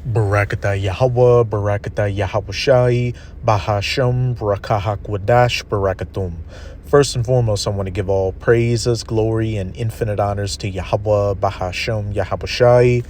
Barakata Yahweh, Barakata Yahweh Bahasham, Barakahak Barakatum. First and foremost, I want to give all praises, glory, and infinite honors to Yahweh, Bahasham, Yahweh,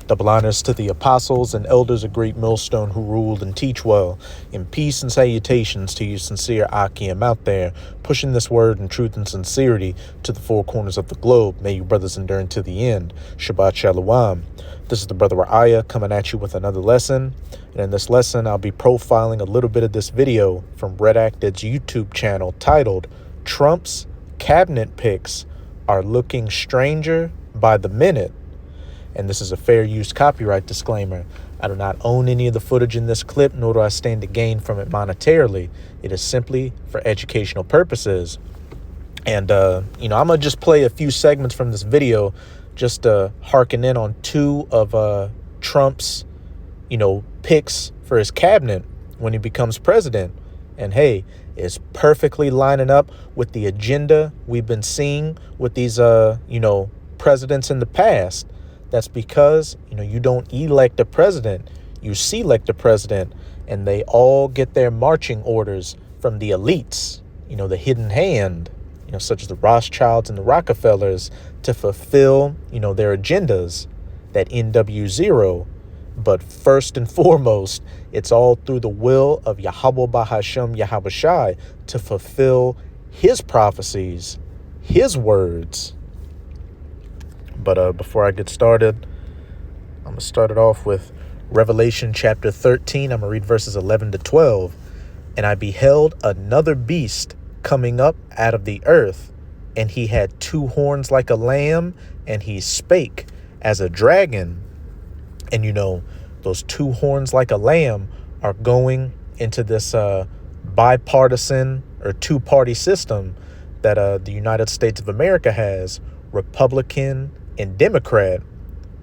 double honors to the apostles and elders of Great Millstone who ruled and teach well. In peace and salutations to you sincere Akim out there, pushing this word in truth and sincerity to the four corners of the globe. May you brothers endure unto the end. Shabbat Shalom. This is the brother Ra'aya coming at you with another lesson. And in this lesson, I'll be profiling a little bit of this video from Redacted's YouTube channel titled Trump's Cabinet Picks Are Looking Stranger by the Minute. And this is a fair use copyright disclaimer. I do not own any of the footage in this clip, nor do I stand to gain from it monetarily. It is simply for educational purposes. And, I'm going to just play a few segments from this video just to harken in on two of Trump's, picks for his cabinet when he becomes president. And, hey, it's perfectly lining up with the agenda we've been seeing with these, presidents in the past. That's because, you don't elect a president, you select a president, and they all get their marching orders from the elites, the hidden hand, such as the Rothschilds and the Rockefellers to fulfill, their agendas, that NW0. But first and foremost, it's all through the will of Yahweh Bahashem Yahweh Shai to fulfill his prophecies, his words. But before I get started, I'm going to start it off with Revelation chapter 13. I'm going to read verses 11 to 12. And I beheld another beast coming up out of the earth, and he had two horns like a lamb, and he spake as a dragon. And, those two horns like a lamb are going into this bipartisan or two-party system that the United States of America has, Republican and Democrat.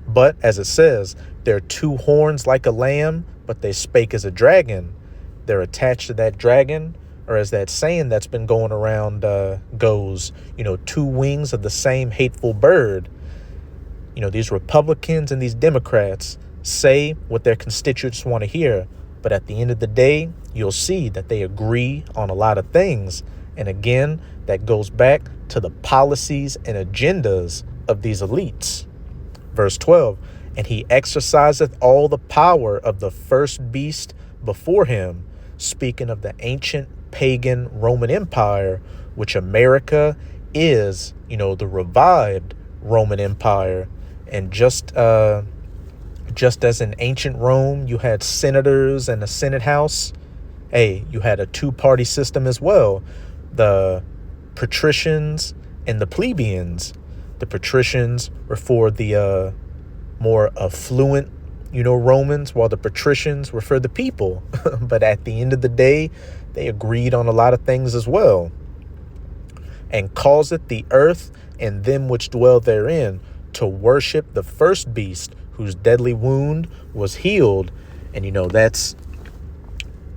But as it says, they're two horns like a lamb, but they spake as a dragon. They're attached to that dragon, or as that saying that's been going around goes, two wings of the same hateful bird. These Republicans and these Democrats say what their constituents want to hear, but at the end of the day, you'll see that they agree on a lot of things. And again, that goes back to the policies and agendas of these elites. Verse 12, and he exerciseth all the power of the first beast before him, speaking of the ancient pagan Roman Empire, which America is, the revived Roman Empire. And just as in ancient Rome, you had senators and a Senate House, you had a two-party system as well. The patricians and the plebeians. The patricians were for the more affluent, Romans, while the patricians were for the people. But at the end of the day, they agreed on a lot of things as well. And causeth the earth and them which dwell therein to worship the first beast, whose deadly wound was healed. And, that's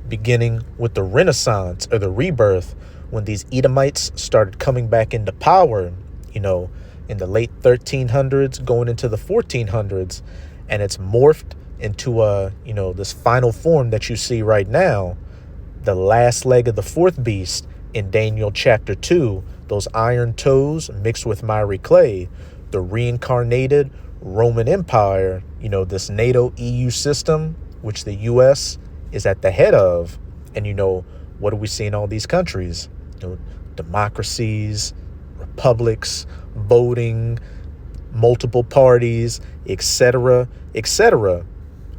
beginning with the Renaissance or the rebirth, when these Edomites started coming back into power, in the late 1300s, going into the 1400s, and it's morphed into this final form that you see right now, the last leg of the fourth beast in Daniel chapter 2, those iron toes mixed with miry clay, the reincarnated Roman Empire, this NATO EU system, which the U.S. is at the head of. And, what do we see in all these countries? Democracies, republics, voting, multiple parties, etc., etc.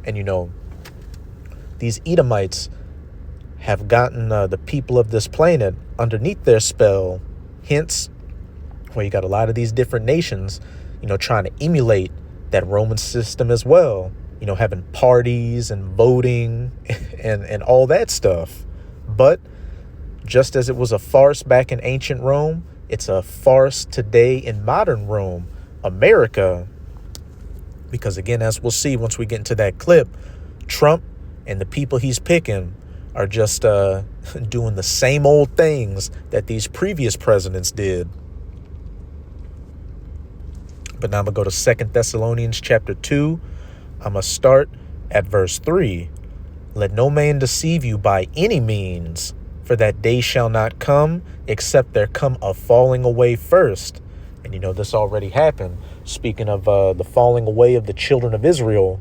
And, these Edomites have gotten the people of this planet underneath their spell. Hence, you got a lot of these different nations, trying to emulate that Roman system as well, having parties and voting and all that stuff. But just as it was a farce back in ancient Rome, it's a farce today in modern Rome, America. Because again, as we'll see once we get into that clip, Trump and the people he's picking are just doing the same old things that these previous presidents did. But now I'm going to go to 2 Thessalonians chapter 2. I'm going to start at verse 3. Let no man deceive you by any means, for that day shall not come, except there come a falling away first. And this already happened. Speaking of the falling away of the children of Israel,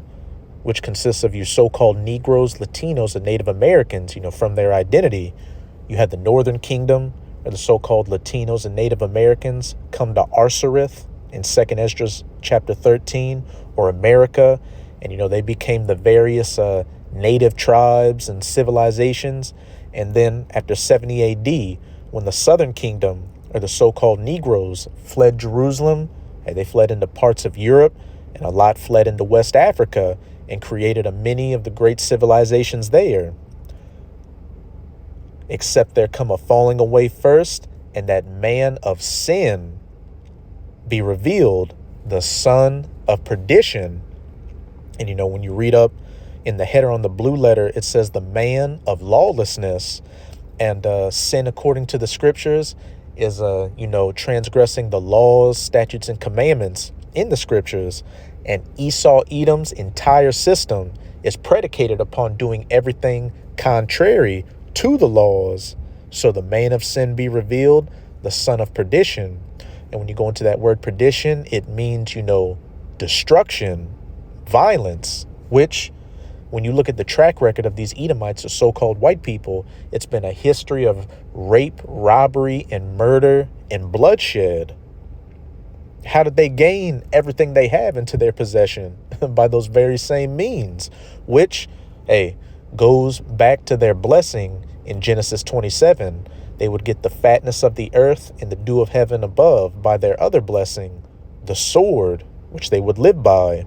which consists of you so-called Negroes, Latinos, and Native Americans, from their identity. You had the Northern Kingdom, or the so-called Latinos and Native Americans, come to Arsareth in 2nd Ezra chapter 13, or America, and they became the various native tribes and civilizations. And then after 70 AD, when the Southern Kingdom, or the so-called Negroes, fled Jerusalem, they fled into parts of Europe, and a lot fled into West Africa and created many of the great civilizations there. Except there come a falling away first, and that man of sin be revealed, the son of perdition. And when you read up in the header on the blue letter, it says the man of lawlessness. And sin, according to the scriptures, is transgressing the laws, statutes, and commandments in the scriptures. And Esau Edom's entire system is predicated upon doing everything contrary to the laws. So the man of sin be revealed, the son of perdition. And when you go into that word perdition, it means, destruction, violence, which when you look at the track record of these Edomites, the so-called white people, it's been a history of rape, robbery, and murder and bloodshed. How did they gain everything they have into their possession? By those very same means, which, goes back to their blessing in Genesis 27. They would get the fatness of the earth and the dew of heaven above by their other blessing, the sword, which they would live by.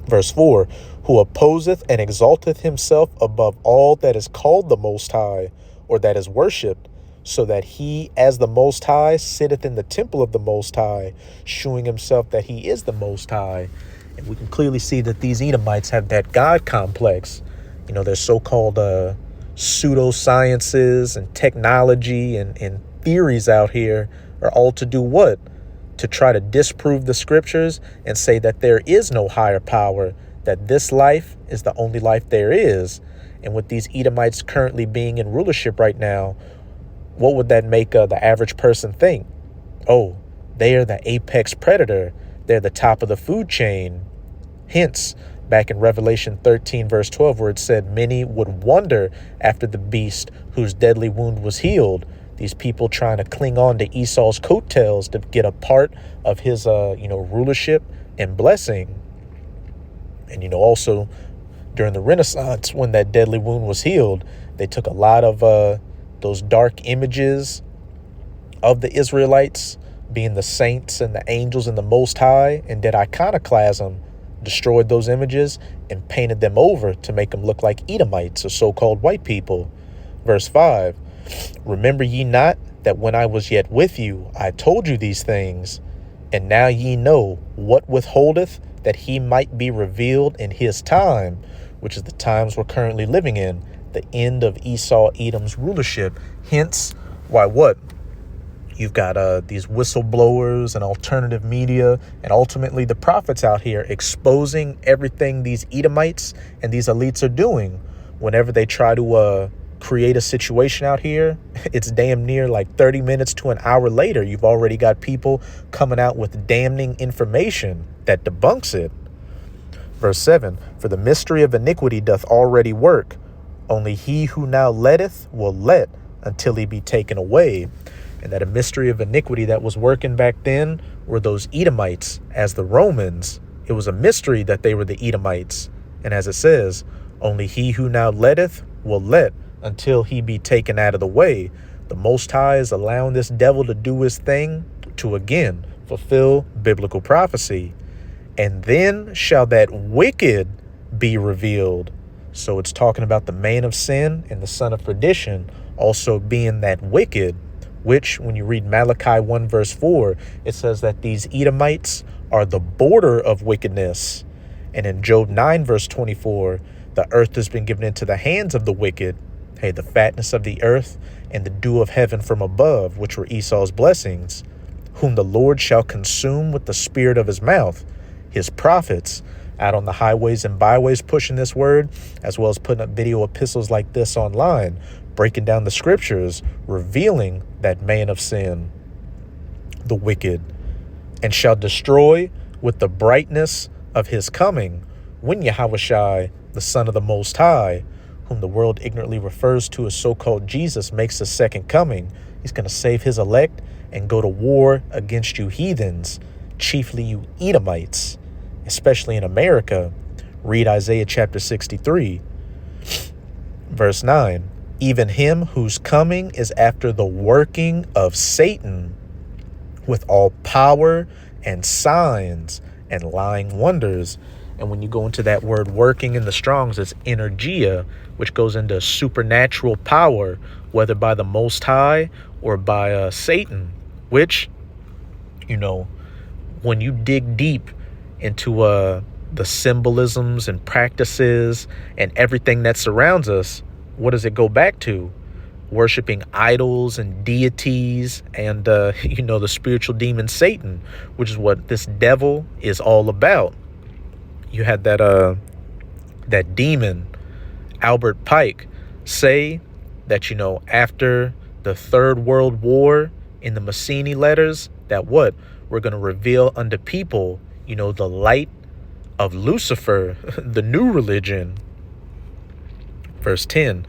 Verse 4, who opposeth and exalteth himself above all that is called the Most High, or that is worshipped, so that he, as the Most High, sitteth in the temple of the Most High, shewing himself that he is the Most High. And we can clearly see that these Edomites have that God complex. Their so-called pseudosciences and technology and theories out here are all to do what? To try to disprove the scriptures and say that there is no higher power, that this life is the only life there is. And with these Edomites currently being in rulership right now, what would that make the average person think? Oh, they are the apex predator. They're the top of the food chain. Hence, back in Revelation 13, verse 12, where it said, many would wonder after the beast whose deadly wound was healed. These people trying to cling on to Esau's coattails to get a part of his, rulership and blessing. And, also during the Renaissance, when that deadly wound was healed, they took a lot of those dark images of the Israelites being the saints and the angels and the Most High, and did iconoclasm, destroyed those images and painted them over to make them look like Edomites, or so-called white people. Verse 5, remember ye not that when I was yet with you, I told you these things, and now ye know what withholdeth, that he might be revealed in his time, which is the times we're currently living in, the end of Esau Edom's rulership. Hence, why what? You've got these whistleblowers and alternative media and ultimately the prophets out here exposing everything these Edomites and these elites are doing. Whenever they try to create a situation out here, it's damn near like 30 minutes to an hour later, you've already got people coming out with damning information that debunks it. Verse 7, for the mystery of iniquity doth already work. Only he who now letteth will let until he be taken away. And that a mystery of iniquity that was working back then were those Edomites as the Romans. It was a mystery that they were the Edomites. And as it says, only he who now letteth will let until he be taken out of the way. The Most High is allowing this devil to do his thing to again fulfill biblical prophecy. And then shall that wicked be revealed. So it's talking about the man of sin and the son of perdition also being that wicked, which when you read Malachi 1 verse 4, it says that these Edomites are the border of wickedness. And in Job 9 verse 24, the earth has been given into the hands of the wicked. Hey, the fatness of the earth and the dew of heaven from above, which were Esau's blessings, whom the Lord shall consume with the spirit of his mouth, his prophets, out on the highways and byways pushing this word, as well as putting up video epistles like this online, breaking down the scriptures, revealing that man of sin, the wicked, and shall destroy with the brightness of his coming when Yahushua, the Son of the Most High, whom the world ignorantly refers to as so-called Jesus, makes his second coming. He's going to save his elect and go to war against you heathens, chiefly you Edomites, especially in America. Read Isaiah chapter 63, verse 9. Even him whose coming is after the working of Satan with all power and signs and lying wonders. And when you go into that word working in the Strongs, it's energia, which goes into supernatural power, whether by the Most High or by Satan, which, you know, when you dig deep into the symbolisms and practices and everything that surrounds us, what does it go back to? Worshipping idols and deities and, the spiritual demon Satan, which is what this devil is all about. You had that demon, Albert Pike, say that, after the Third World War in the Mazzini letters, that what? We're going to reveal unto people, the light of Lucifer, the new religion. Verse 10,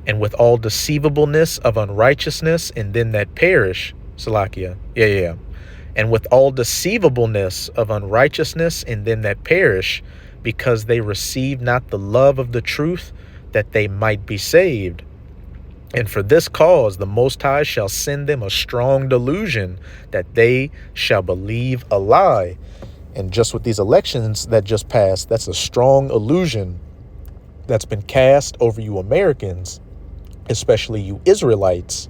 and with all deceivableness of unrighteousness in them that perish. Salakia. Yeah. And with all deceivableness of unrighteousness in them that perish, because they receive not the love of the truth, that they might be saved. And for this cause the Most High shall send them a strong delusion, that they shall believe a lie. And just with these elections that just passed, that's a strong illusion that's been cast over you Americans, especially you Israelites.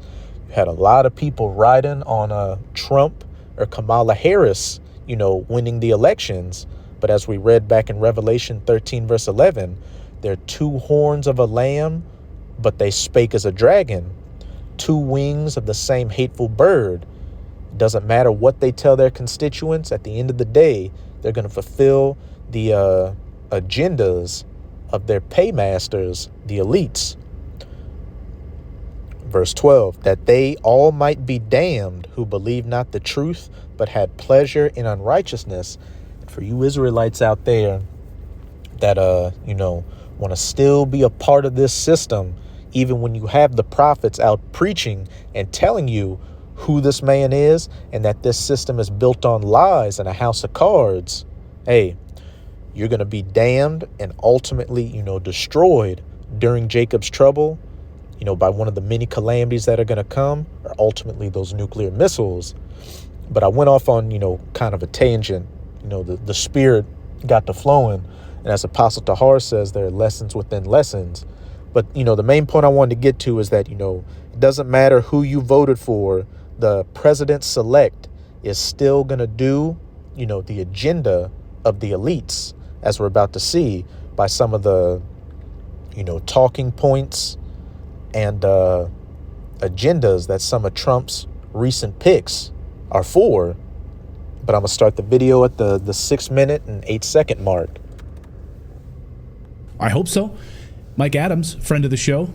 You had a lot of people riding on Trump or Kamala Harris, winning the elections. But as we read back in Revelation 13, verse 11, they're two horns of a lamb, but they spake as a dragon, two wings of the same hateful bird. It doesn't matter what they tell their constituents. At the end of the day, they're going to fulfill the agendas of their paymasters, the elites. Verse 12, that they all might be damned who believe not the truth, but had pleasure in unrighteousness. And for you Israelites out there that, want to still be a part of this system, even when you have the prophets out preaching and telling you who this man is and that this system is built on lies and a house of cards, hey, you're going to be damned and ultimately, destroyed during Jacob's trouble, by one of the many calamities that are going to come, or ultimately those nuclear missiles. But I went off on, kind of a tangent. The spirit got to flowing. And as Apostle Tahar says, there are lessons within lessons. But, the main point I wanted to get to is that, it doesn't matter who you voted for. The president-select is still going to do, the agenda of the elites, as we're about to see by some of the, talking points and agendas that some of Trump's recent picks are for. But I'm going to start the video at the 6 minute and 8 second mark. I hope so. Mike Adams, friend of the show,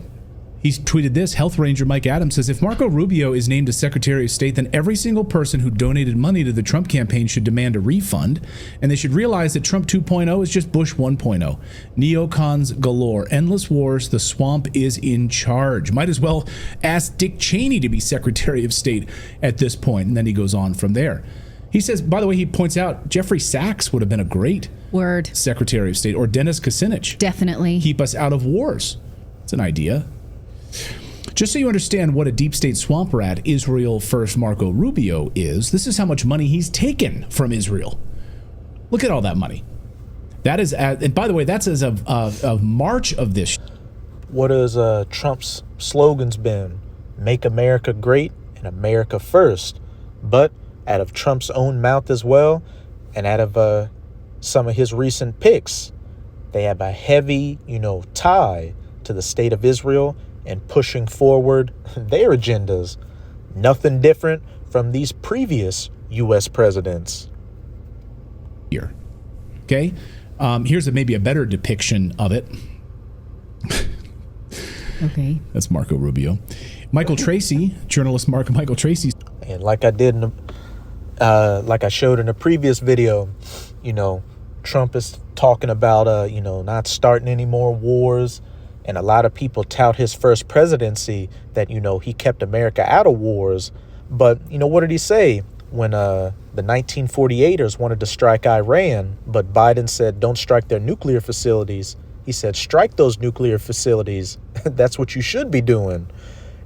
he's tweeted this. Health Ranger Mike Adams says, if Marco Rubio is named as Secretary of State, then every single person who donated money to the Trump campaign should demand a refund, and they should realize that Trump 2.0 is just Bush 1.0. Neocons galore, endless wars, the swamp is in charge. Might as well ask Dick Cheney to be Secretary of State at this point, and then he goes on from there. He says, by the way, he points out Jeffrey Sachs would have been a great Secretary of State, or Dennis Kucinich. Definitely. Keep us out of wars. It's an idea. Just so you understand what a deep state swamp rat Israel First Marco Rubio is, this is how much money he's taken from Israel. Look at all that money. That is, and by the way, that's as of March of this. What has Trump's slogans been? Make America great and America first. But out of Trump's own mouth as well, and out of some of his recent picks, they have a heavy, tie to the state of Israel and pushing forward their agendas. Nothing different from these previous U.S. presidents. Here. Okay? Here's maybe a better depiction of it. Okay. That's Marco Rubio. Michael Tracy, journalist Michael Tracy. And like I did, like I showed in a previous video, Trump is talking about, not starting any more wars. And a lot of people tout his first presidency that, he kept America out of wars. But, what did he say when the 1948ers wanted to strike Iran, but Biden said, don't strike their nuclear facilities? He said, strike those nuclear facilities. That's what you should be doing.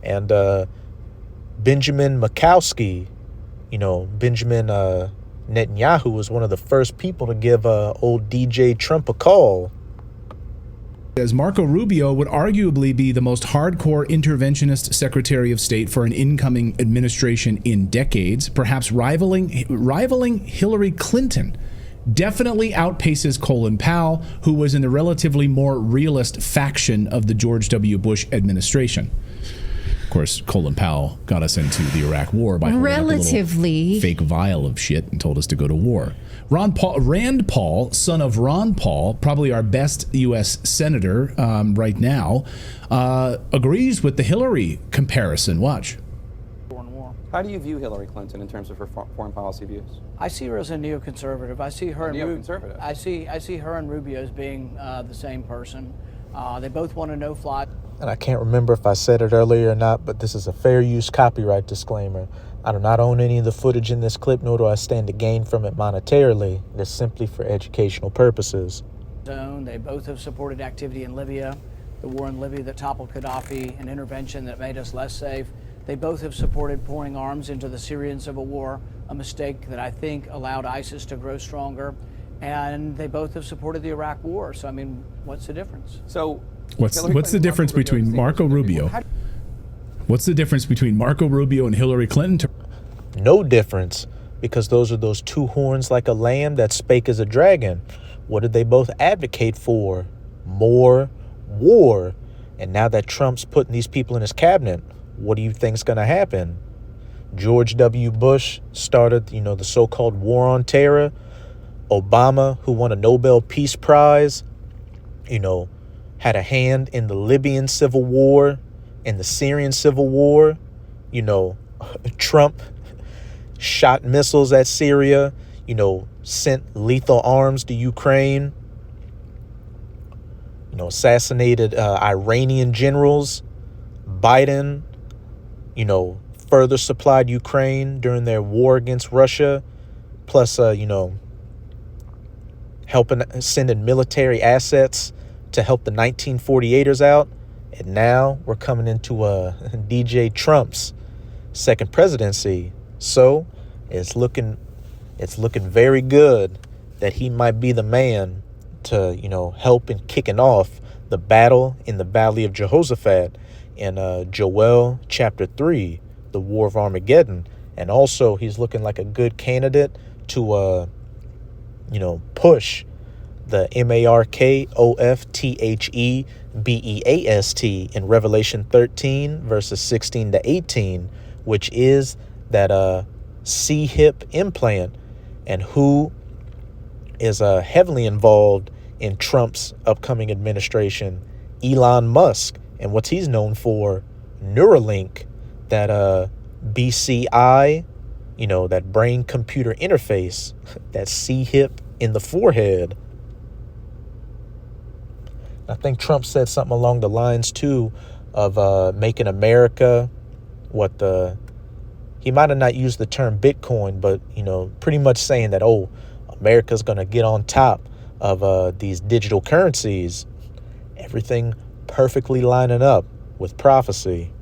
And Benjamin Mikowski, Benjamin Netanyahu was one of the first people to give old DJ Trump a call. As Marco Rubio would arguably be the most hardcore interventionist Secretary of State for an incoming administration in decades, perhaps rivaling Hillary Clinton. Definitely outpaces Colin Powell, who was in the relatively more realist faction of the George W. Bush administration. Of course, Colin Powell got us into the Iraq War by holding up a little fake vial of shit and told us to go to war. Rand Paul, son of Ron Paul, probably our best U.S. senator right now, agrees with the Hillary comparison. Watch. How do you view Hillary Clinton in terms of her foreign policy views? I see her as a neoconservative. I see her neoconservative. I see her and Rubio as being the same person. They both want a no-fly. And I can't remember if I said it earlier or not, but this is a fair use copyright disclaimer. I do not own any of the footage in this clip, nor do I stand to gain from it monetarily. It is simply for educational purposes. They both have supported activity in Libya, the war in Libya that toppled Gaddafi, an intervention that made us less safe. They both have supported pouring arms into the Syrian civil war, a mistake that I think allowed ISIS to grow stronger. And they both have supported the Iraq war. So, I mean, what's the difference? So, what's the difference between Marco Rubio? What's the difference between Marco Rubio and Hillary Clinton? No difference, because those are those two horns like a lamb that spake as a dragon. What did they both advocate for? More war. And now that Trump's putting these people in his cabinet, what do you think's going to happen? George W. Bush started, the so-called war on terror. Obama, who won a Nobel Peace Prize, had a hand in the Libyan civil war and the Syrian civil war. Trump shot missiles at Syria, sent lethal arms to Ukraine, assassinated Iranian generals. Biden, further supplied Ukraine during their war against Russia, plus, sending military assets to help the 1948ers out. And now we're coming into DJ Trump's second presidency. So it's looking very good that he might be the man to, help in kicking off the battle in the Valley of Jehoshaphat in Joel chapter 3, the War of Armageddon. And also he's looking like a good candidate to, push the MARKOFTHEBEAST in Revelation 13, verses 16 to 18, which is that C-hip implant, and who is heavily involved in Trump's upcoming administration, Elon Musk. And what he's known for, Neuralink, that BCI, that brain-computer interface, that C-hip in the forehead. I think Trump said something along the lines, too, of making America he might have not used the term Bitcoin, but, pretty much saying that, America's going to get on top of these digital currencies. Everything perfectly lining up with prophecy.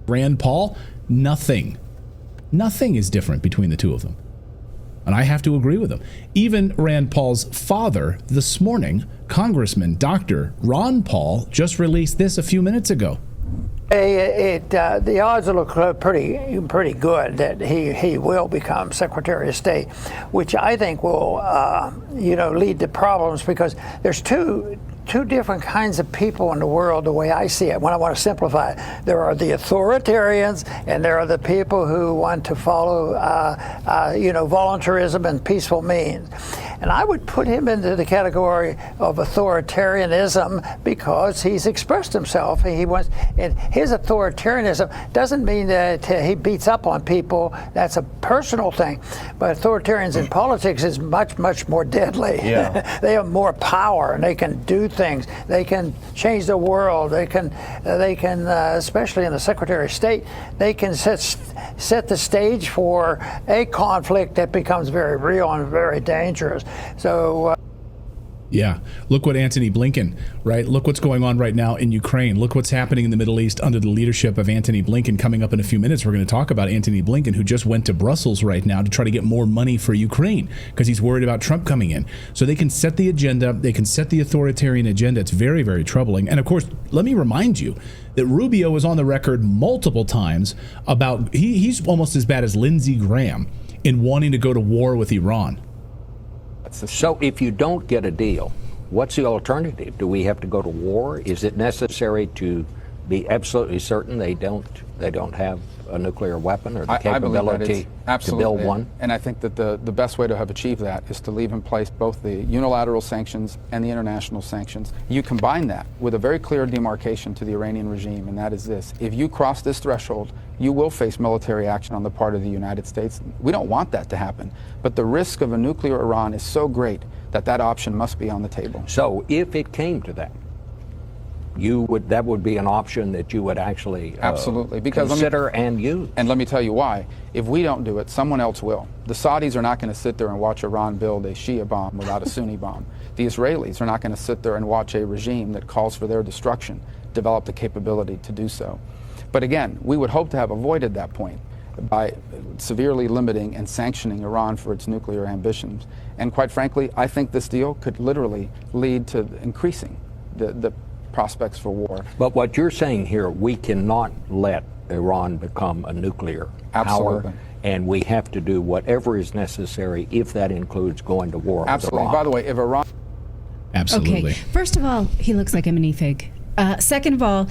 Rand Paul, nothing is different between the two of them. And I have to agree with him. Even Rand Paul's father this morning, Congressman Dr. Ron Paul, just released this a few minutes ago. The odds look pretty good that he will become Secretary of State, which I think will lead to problems, because there's two different kinds of people in the world, the way I see it, when I want to simplify it. There are the authoritarians, and there are the people who want to follow voluntarism and peaceful means. And I would put him into the category of authoritarianism because he's expressed himself. He wants, and his authoritarianism doesn't mean that he beats up on people. That's a personal thing. But authoritarians in politics is much, much more deadly. Yeah. They have more power, and they can do things. They can change the world. They can, especially in the Secretary of State, they can set the stage for a conflict that becomes very real and very dangerous. So. Yeah. Look what Antony Blinken, right? Look what's going on right now in Ukraine. Look what's happening in the Middle East under the leadership of Antony Blinken. Coming up in a few minutes, we're going to talk about Antony Blinken, who just went to Brussels right now to try to get more money for Ukraine because he's worried about Trump coming in. So they can set the agenda. They can set the authoritarian agenda. It's very, very troubling. And of course, let me remind you that Rubio was on the record multiple times about he's almost as bad as Lindsey Graham in wanting to go to war with Iran. So if you don't get a deal, what's the alternative? Do we have to go to war? Is it necessary to be absolutely certain they don't have a nuclear weapon or the capability to build one? And I think that the best way to have achieved that is to leave in place both the unilateral sanctions and the international sanctions. You combine that with a very clear demarcation to the Iranian regime, and that is this. If you cross this threshold, you will face military action on the part of the United States. We don't want that to happen. But the risk of a nuclear Iran is so great that that option must be on the table. So if it came to that, that would be an option that you would actually absolutely consider and use. And let me tell you why. If we don't do it, someone else will. The Saudis are not going to sit there and watch Iran build a Shia bomb without a Sunni bomb. The Israelis are not going to sit there and watch a regime that calls for their destruction develop the capability to do so. But again, we would hope to have avoided that point by severely limiting and sanctioning Iran for its nuclear ambitions. And quite frankly, I think this deal could literally lead to increasing the prospects for war. But what you're saying here, we cannot let Iran become a nuclear power, and we have to do whatever is necessary if that includes going to war with Iran. By the way, if Iran... Absolutely. Okay. First of all, he looks like a minifig. Second of all,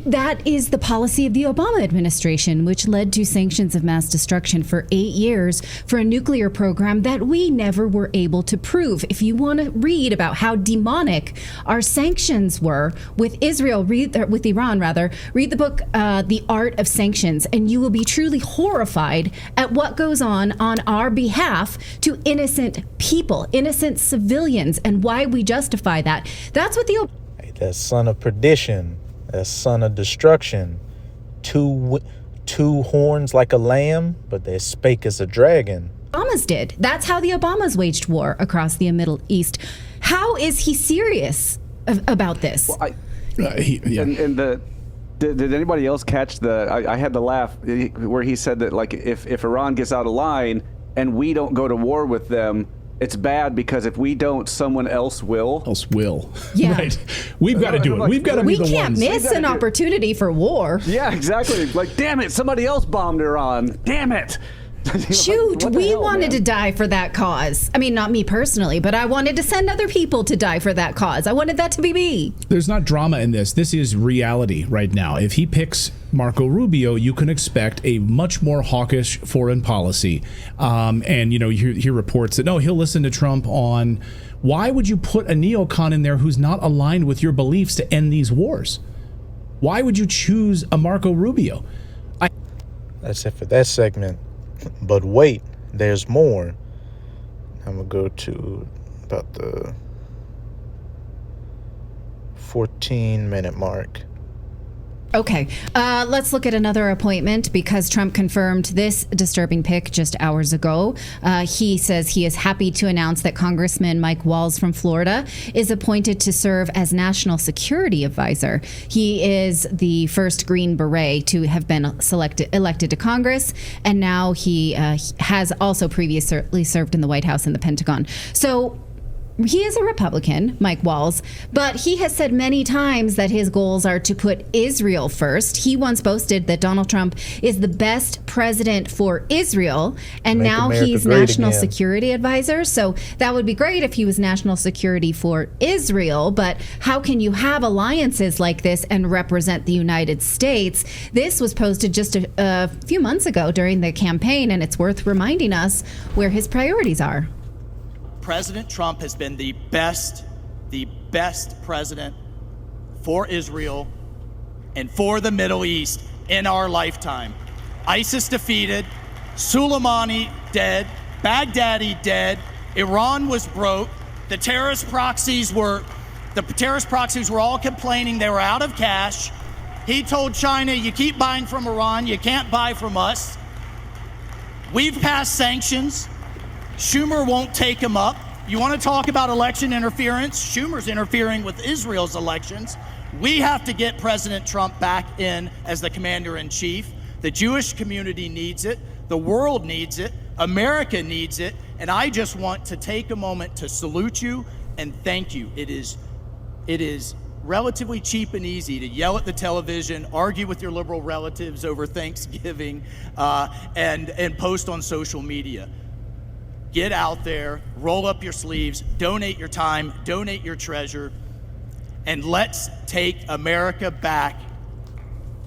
that is the policy of the Obama administration, which led to sanctions of mass destruction for 8 years for a nuclear program that we never were able to prove. If you want to read about how demonic our sanctions were with with Iran, read the book The Art of Sanctions, and you will be truly horrified at what goes on our behalf to innocent people, innocent civilians, and why we justify that. That's what the that son of perdition, that son of destruction, two horns like a lamb, but they spake as a dragon. Obamas did. That's how the Obamas waged war across the Middle East. How is he serious about this? Well, did anybody else catch I had to laugh where he said that, like, if Iran gets out of line and we don't go to war with them, it's bad because if we don't, someone else will. Yeah. Right. We've got to do it. We've got to be the ones. We can't miss an opportunity for war. Yeah, exactly. Like, damn it, somebody else bombed Iran. Damn it. Shoot, we wanted to die for that cause. I mean, not me personally, but I wanted to send other people to die for that cause. I wanted that to be me. There's not drama in this. This is reality right now. If he picks Marco Rubio, you can expect a much more hawkish foreign policy. And, you hear reports that, no, he'll listen to Trump on why would you put a neocon in there who's not aligned with your beliefs to end these wars? Why would you choose a Marco Rubio? That's it for that segment. But wait, there's more. I'm going to go to about the 14-minute mark. Okay, let's look at another appointment because Trump confirmed this disturbing pick just hours ago. He says he is happy to announce that Congressman Mike Walz from Florida is appointed to serve as National Security Advisor. He is the first Green Beret to have been elected to Congress, and now he has also previously served in the White House and the Pentagon. So he is a Republican, Mike Walz, but he has said many times that his goals are to put Israel first. He once boasted that Donald Trump is the best president for Israel, and now he's National Security Advisor. So that would be great if he was National Security for Israel, but how can you have alliances like this and represent the United States? This was posted just a few months ago during the campaign, and it's worth reminding us where his priorities are. President Trump has been the best president for Israel and for the Middle East in our lifetime. ISIS defeated, Soleimani dead, Baghdadi dead, Iran was broke, the terrorist proxies were all complaining they were out of cash. He told China, you keep buying from Iran, you can't buy from us. We've passed sanctions. Schumer won't take them up. You want to talk about election interference? Schumer's interfering with Israel's elections. We have to get President Trump back in as the commander-in-chief. The Jewish community needs it. The world needs it. America needs it. And I just want to take a moment to salute you and thank you. It is relatively cheap and easy to yell at the television, argue with your liberal relatives over Thanksgiving, and post on social media. Get out there, roll up your sleeves, donate your time, donate your treasure, and let's take America back,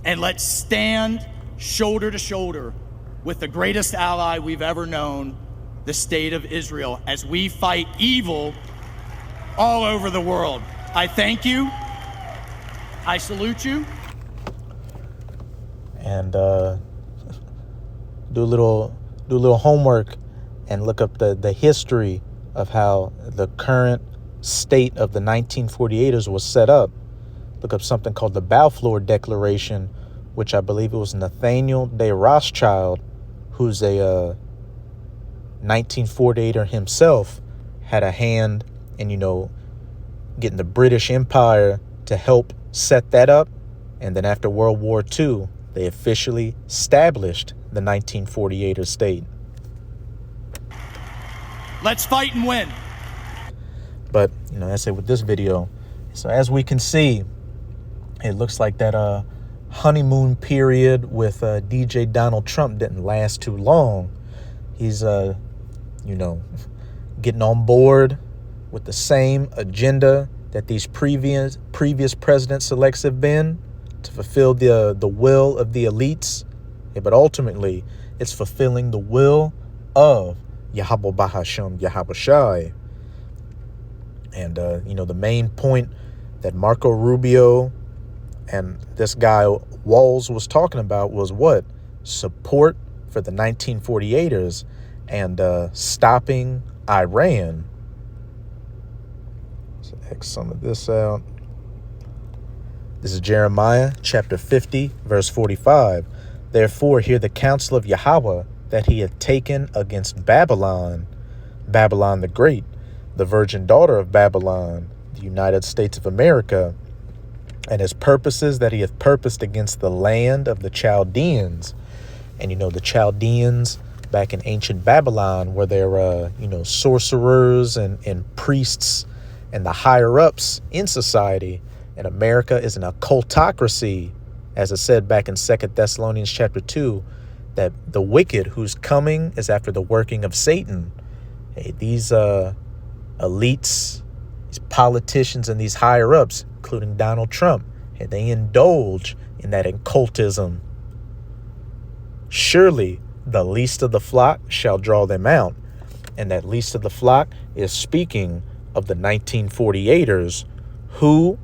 and let's stand shoulder to shoulder with the greatest ally we've ever known, the state of Israel, as we fight evil all over the world. I thank you. I salute you. And do a little homework and look up the history of how the current state of the 1948ers was set up. Look up something called the Balfour Declaration, which I believe it was Nathaniel de Rothschild, who's a 1948er himself, had a hand in, getting the British Empire to help set that up. And then after World War II, they officially established the 1948er state. Let's fight and win. But, I say with this video, so as we can see, it looks like that honeymoon period with DJ Donald Trump didn't last too long. He's, getting on board with the same agenda that these previous president-selects have been, to fulfill the will of the elites. Yeah, but ultimately, it's fulfilling the will of Yahweh Bahashem Yahweh Shai. And, the main point that Marco Rubio and this guy Walls was talking about was what? Support for the 1948ers and stopping Iran. Let's X some of this out. This is Jeremiah chapter 50, verse 45. Therefore, hear the counsel of Yahweh that he hath taken against Babylon, Babylon the Great, the virgin daughter of Babylon, the United States of America, and his purposes that he hath purposed against the land of the Chaldeans. And the Chaldeans back in ancient Babylon were their sorcerers and priests and the higher ups in society. And America is an occultocracy, as it said back in 2 Thessalonians chapter 2, that the wicked whose coming is after the working of Satan. Hey, these elites, these politicians, and these higher ups, including Donald Trump, hey, they indulge in that occultism. Surely the least of the flock shall draw them out. And that least of the flock is speaking of the 1948ers who,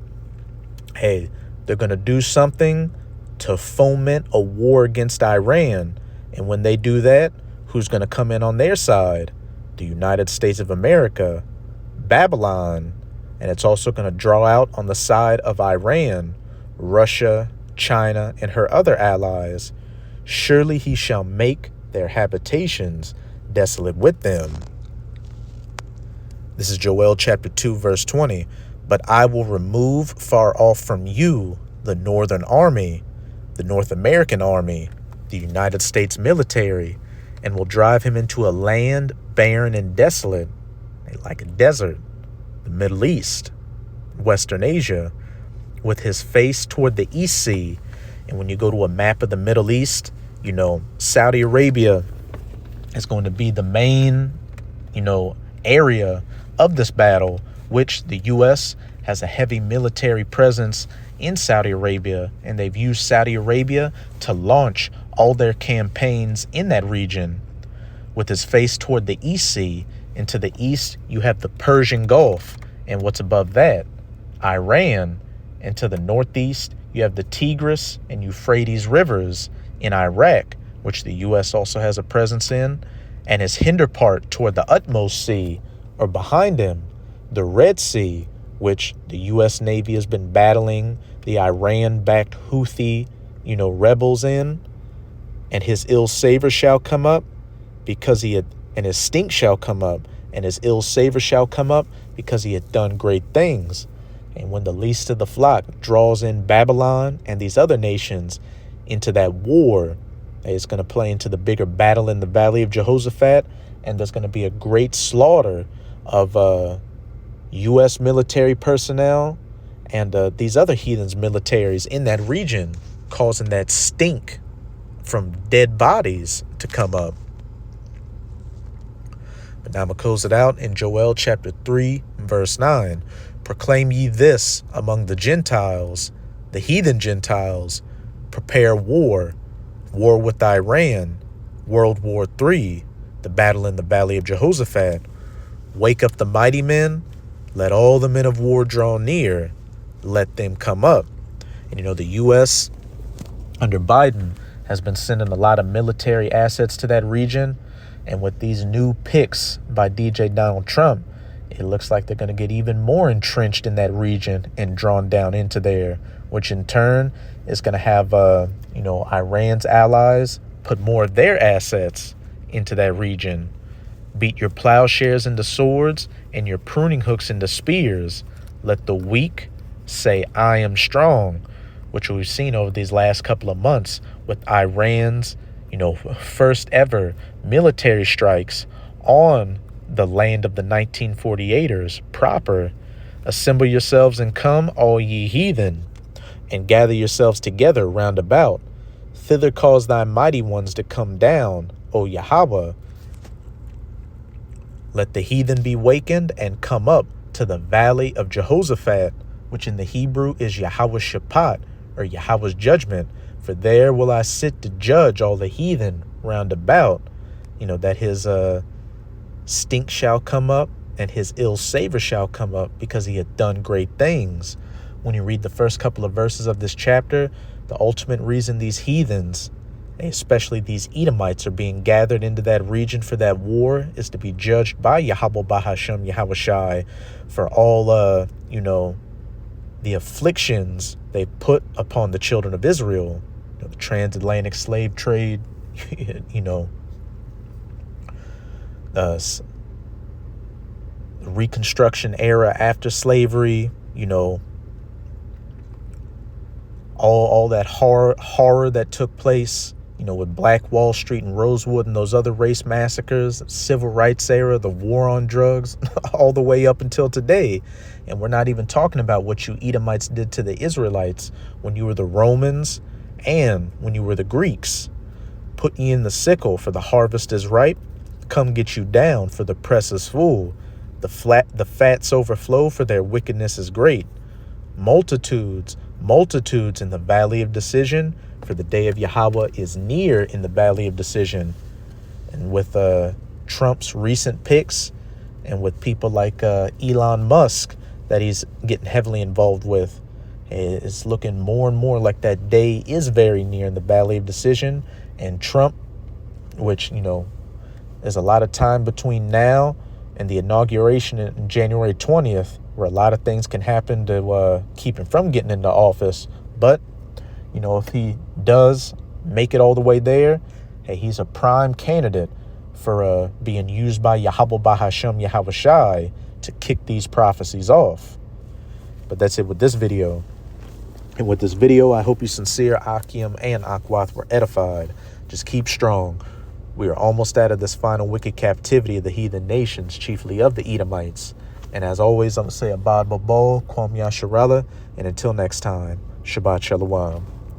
hey, they're going to do something to foment a war against Iran. And when they do that, who's going to come in on their side? The United States of America, Babylon, and it's also going to draw out on the side of Iran, Russia, China, and her other allies. Surely he shall make their habitations desolate with them. This is Joel chapter 2, verse 20. But I will remove far off from you the northern army, the North American army, the United States military, and will drive him into a land barren and desolate, like a desert, the Middle East, Western Asia, with his face toward the East Sea. And when you go to a map of the Middle East, Saudi Arabia is going to be the main, area of this battle, which the U.S. has a heavy military presence in Saudi Arabia, and they've used Saudi Arabia to launch all their campaigns in that region. With his face toward the East Sea, And to the east, you have the Persian Gulf. And what's above that? Iran. And to the northeast, you have the Tigris and Euphrates rivers in Iraq, which the U.S. also has a presence in. And his hinder part toward the utmost sea, or behind him, the Red Sea, which the U.S. Navy has been battling the Iran-backed Houthi, rebels in. And his ill savor shall come up and his stink shall come up, and his ill savor shall come up because he had done great things. And when the least of the flock draws in Babylon and these other nations into that war, it's going to play into the bigger battle in the Valley of Jehoshaphat, and there's going to be a great slaughter of U.S. military personnel and these other heathens' militaries in that region, causing that stink from dead bodies to come up. But now I'm going to close it out in Joel chapter 3, verse 9. Proclaim ye this among the Gentiles, the heathen Gentiles, prepare war with Iran, World War III, the battle in the Valley of Jehoshaphat. Wake up the mighty men, let all the men of war draw near, let them come up. And the U.S. under Biden has been sending a lot of military assets to that region. And with these new picks by DJ Donald Trump, it looks like they're going to get even more entrenched in that region and drawn down into there, which in turn is going to have, Iran's allies put more of their assets into that region. Beat your plowshares into swords and your pruning hooks into spears. Let the weak say, I am strong, which we've seen over these last couple of months with Iran's, first ever military strikes on the land of the 1948ers proper. Assemble yourselves and come, all ye heathen, and gather yourselves together round about. Thither cause thy mighty ones to come down, O Yahweh. Let the heathen be wakened and come up to the valley of Jehoshaphat, which in the Hebrew is Yahweh's Shaphat, or Yahweh's judgment. For there will I sit to judge all the heathen round about. That his stink shall come up and his ill savor shall come up because he had done great things. When you read the first couple of verses of this chapter, the ultimate reason these heathens, especially these Edomites, are being gathered into that region for that war is to be judged by Yahweh Bahashem Yahweh Shai for all, the afflictions they put upon the children of Israel. The transatlantic slave trade, the Reconstruction era after slavery, all that horror that took place, with Black Wall Street and Rosewood and those other race massacres, civil rights era, the war on drugs, all the way up until today. And we're not even talking about what you Edomites did to the Israelites when you were the Romans and when you were the Greeks. Put ye in the sickle, for the harvest is ripe. Come get you down, for the press is full. The fats overflow, for their wickedness is great. Multitudes in the valley of decision, for the day of Yahweh is near in the valley of decision. And with Trump's recent picks, and with people like Elon Musk that he's getting heavily involved with, it's looking more and more like that day is very near in the valley of decision. And Trump, which, there's a lot of time between now and the inauguration in January 20th, where a lot of things can happen to keep him from getting into office. But, if he does make it all the way there, hey, he's a prime candidate for being used by Yahweh Bahashem Yahweh Shai to kick these prophecies off. But that's it with this video. And with this video, I hope you sincere Akim and Akwath were edified. Just keep strong. We are almost out of this final wicked captivity of the heathen nations, chiefly of the Edomites. And as always, I'm going to say Abad Babal, Kwam Yasharala, and until next time, Shabbat Shalom.